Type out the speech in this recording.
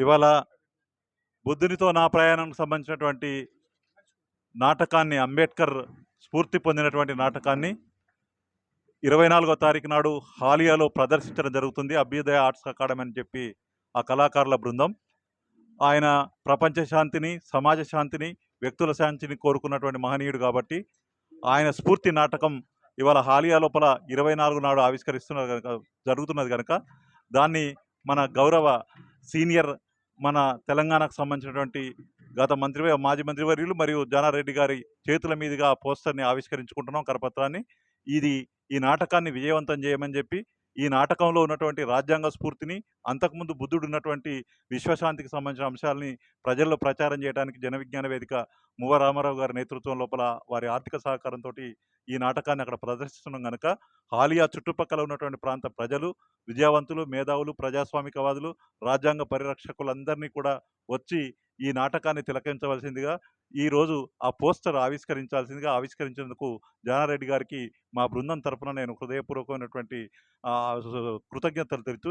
ఇవాళ బుద్ధునితో నా ప్రయాణంకి సంబంధించినటువంటి నాటకాన్ని, అంబేద్కర్ స్ఫూర్తి పొందినటువంటి నాటకాన్ని 24వ తారీఖు నాడు హాలియాలో ప్రదర్శించడం జరుగుతుంది. అభ్యుదయ ఆర్ట్స్ అకాడమీ అని చెప్పి ఆ కళాకారుల బృందం. ఆయన ప్రపంచ శాంతిని, సమాజ శాంతిని, వ్యక్తుల శాంతిని కోరుకున్నటువంటి మహనీయుడు కాబట్టి ఆయన స్ఫూర్తి నాటకం ఇవాళ హాలియా లోపల 24 నాడు ఆవిష్కరిస్తున్నారు కనుక, జరుగుతున్నది కనుక దాన్ని మన గౌరవ సీనియర్ మన తెలంగాణకు సంబంధించినటువంటి గత మాజీ మంత్రివర్యులు మరియు జానారెడ్డి గారి చేతుల మీదుగా పోస్టర్ని ఆవిష్కరించుకుంటున్నాం, కరపత్రాన్ని. ఈ నాటకాన్ని విజయవంతం చేయమని చెప్పి, ఈ నాటకంలో ఉన్నటువంటి రాజ్యాంగ స్ఫూర్తిని, అంతకుముందు బుద్ధుడు ఉన్నటువంటి విశ్వశాంతికి సంబంధించిన అంశాలని ప్రజల్లో ప్రచారం చేయడానికి జన విజ్ఞాన వేదిక మువ్వ రామారావు గారి నేతృత్వం లోపల వారి ఆర్థిక సహకారంతో ఈ నాటకాన్ని అక్కడ ప్రదర్శిస్తున్నాం కనుక హాలియా చుట్టుపక్కల ఉన్నటువంటి ప్రాంత ప్రజలు, విద్యావంతులు, మేధావులు, ప్రజాస్వామికవాదులు, రాజ్యాంగ పరిరక్షకులందరినీ కూడా వచ్చి ఈ నాటకాన్ని తిలకించవలసిందిగా, ఈరోజు ఆ పోస్టర్ ఆవిష్కరించేందుకు జానారెడ్డి గారికి మా బృందం తరపున నేను హృదయపూర్వకమైనటువంటి కృతజ్ఞతలు తెలుపుతూ